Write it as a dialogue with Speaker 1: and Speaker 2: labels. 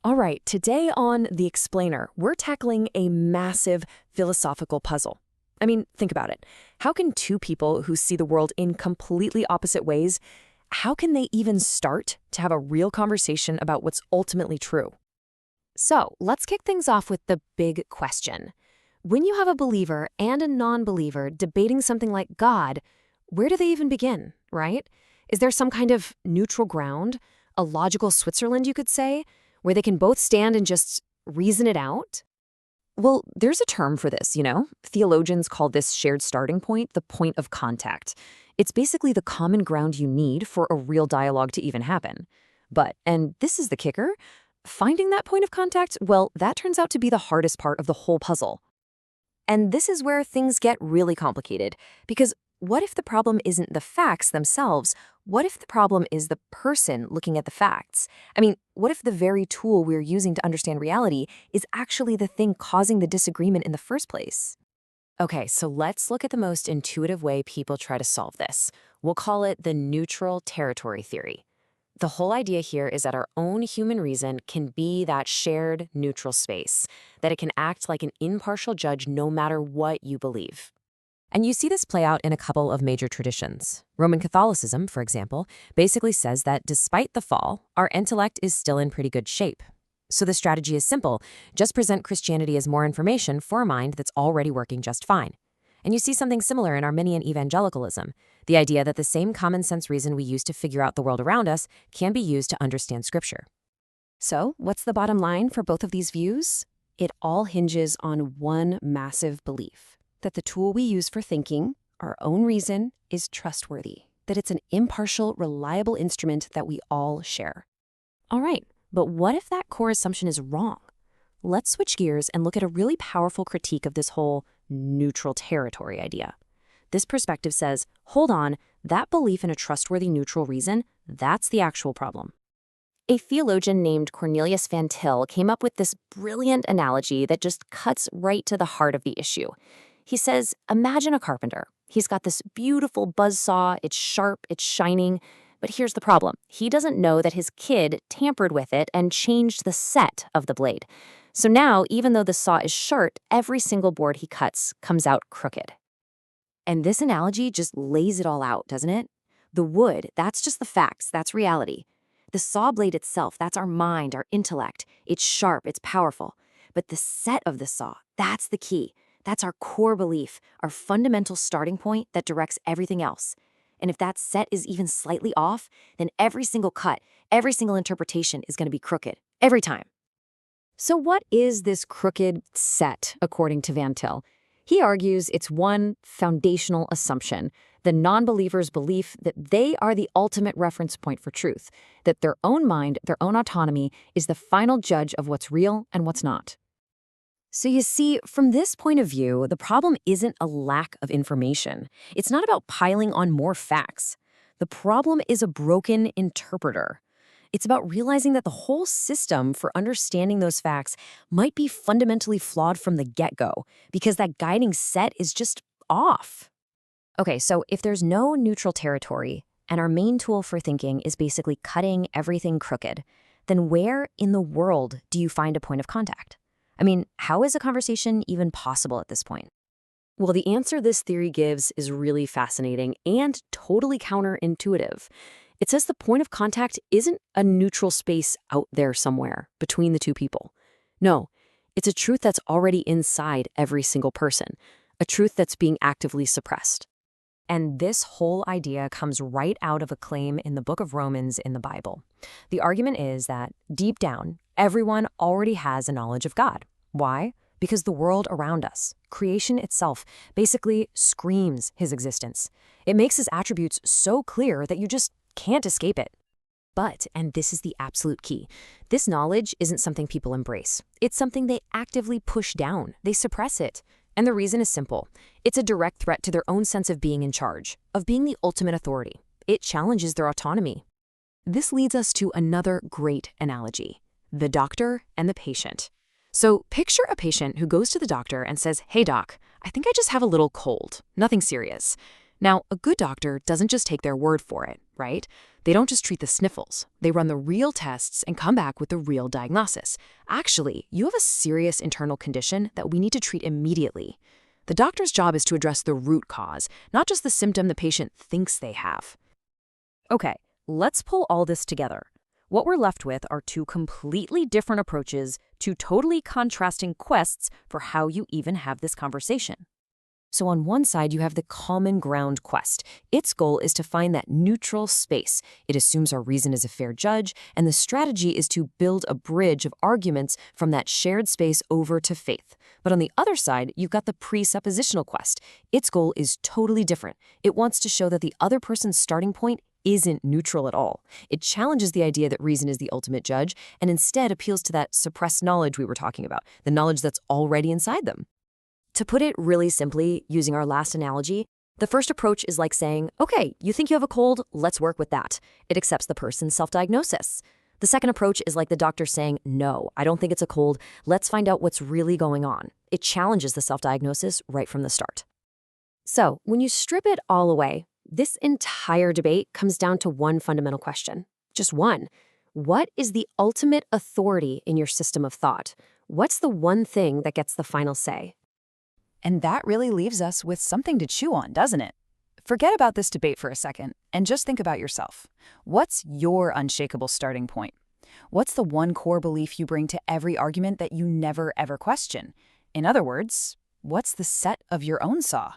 Speaker 1: All right, today on The Explainer, we're tackling a massive philosophical puzzle. I mean, think about it. How can two people who see the world in completely opposite ways, how can they even start to have a real conversation about what's ultimately true? So, let's kick things off with the big question. When you have a believer and a non-believer debating something like God, where do they even begin, right? Is there some kind of neutral ground, a logical Switzerland, you could say, where they can both stand and just reason it out? Well, there's a term for this, you know? Theologians call this shared starting point the point of contact. It's basically the common ground you need for a real dialogue to even happen. But, and this is the kicker, finding that point of contact, well, that turns out to be the hardest part of the whole puzzle. And this is where things get really complicated, because what if the problem isn't the facts themselves? What if the problem is the person looking at the facts? I mean, what if the very tool we're using to understand reality is actually the thing causing the disagreement in the first place? Okay, so let's look at the most intuitive way people try to solve this. We'll call it the neutral territory theory. The whole idea here is that our own human reason can be that shared neutral space, that it can act like an impartial judge no matter what you believe. And you see this play out in a couple of major traditions. Roman Catholicism, for example, basically says that despite the fall, our intellect is still in pretty good shape. So the strategy is simple. Just present Christianity as more information for a mind that's already working just fine. And you see something similar in Arminian evangelicalism, the idea that the same common sense reason we use to figure out the world around us can be used to understand Scripture. So what's the bottom line for both of these views? It all hinges on one massive belief: that the tool we use for thinking, our own reason, is trustworthy, that it's an impartial, reliable instrument that we all share. All right, but what if that core assumption is wrong? Let's switch gears and look at a really powerful critique of this whole neutral territory idea. This perspective says, hold on, that belief in a trustworthy neutral reason, that's the actual problem. A theologian named Cornelius Van Til came up with this brilliant analogy that just cuts right to the heart of the issue. He says, imagine a carpenter. He's got this beautiful buzzsaw, it's sharp, it's shining, but here's the problem. He doesn't know that his kid tampered with it and changed the set of the blade. So now, even though the saw is sharp, every single board he cuts comes out crooked. And this analogy just lays it all out, doesn't it? The wood, that's just the facts, that's reality. The saw blade itself, that's our mind, our intellect. It's sharp, it's powerful. But the set of the saw, that's the key. That's our core belief, our fundamental starting point that directs everything else. And if that set is even slightly off, then every single cut, every single interpretation is going to be crooked, every time. So what is this crooked set, according to Van Til? He argues it's one foundational assumption, the non-believer's belief that they are the ultimate reference point for truth, that their own mind, their own autonomy, is the final judge of what's real and what's not. So you see, from this point of view, the problem isn't a lack of information. It's not about piling on more facts. The problem is a broken interpreter. It's about realizing that the whole system for understanding those facts might be fundamentally flawed from the get-go, because that guiding set is just off. Okay, so if there's no neutral territory, and our main tool for thinking is basically cutting everything crooked, then where in the world do you find a point of contact? I mean, how is a conversation even possible at this point? Well, the answer this theory gives is really fascinating and totally counterintuitive. It says the point of contact isn't a neutral space out there somewhere between the two people. No, it's a truth that's already inside every single person, a truth that's being actively suppressed. And this whole idea comes right out of a claim in the book of Romans in the Bible. The argument is that, deep down, everyone already has a knowledge of God. Why? Because the world around us, creation itself, basically screams his existence. It makes his attributes so clear that you just can't escape it. But, and this is the absolute key, this knowledge isn't something people embrace. It's something they actively push down. They suppress it. And the reason is simple. It's a direct threat to their own sense of being in charge, of being the ultimate authority. It challenges their autonomy. This leads us to another great analogy: the doctor and the patient. So picture a patient who goes to the doctor and says, "Hey doc, I think I just have a little cold, nothing serious." Now, a good doctor doesn't just take their word for it. right? They don't just treat the sniffles. They run the real tests and come back with the real diagnosis. Actually, you have a serious internal condition that we need to treat immediately. The doctor's job is to address the root cause, not just the symptom the patient thinks they have. Okay, let's pull all this together. What we're left with are two completely different approaches, two totally contrasting quests for how you even have this conversation. So on one side, you have the common ground quest. Its goal is to find that neutral space. It assumes our reason is a fair judge, and the strategy is to build a bridge of arguments from that shared space over to faith. But on the other side, you've got the presuppositional quest. Its goal is totally different. It wants to show that the other person's starting point isn't neutral at all. It challenges the idea that reason is the ultimate judge, and instead appeals to that suppressed knowledge we were talking about, the knowledge that's already inside them. To put it really simply, using our last analogy, the first approach is like saying, okay, you think you have a cold, let's work with that. It accepts the person's self-diagnosis. The second approach is like the doctor saying, no, I don't think it's a cold, let's find out what's really going on. It challenges the self-diagnosis right from the start. So, when you strip it all away, this entire debate comes down to one fundamental question. Just one. What is the ultimate authority in your system of thought? What's the one thing that gets the final say?
Speaker 2: And that really leaves us with something to chew on, doesn't it? Forget about this debate for a second and just think about yourself. What's your unshakable starting point? What's the one core belief you bring to every argument that you never ever question? In other words, what's the set of your own saw?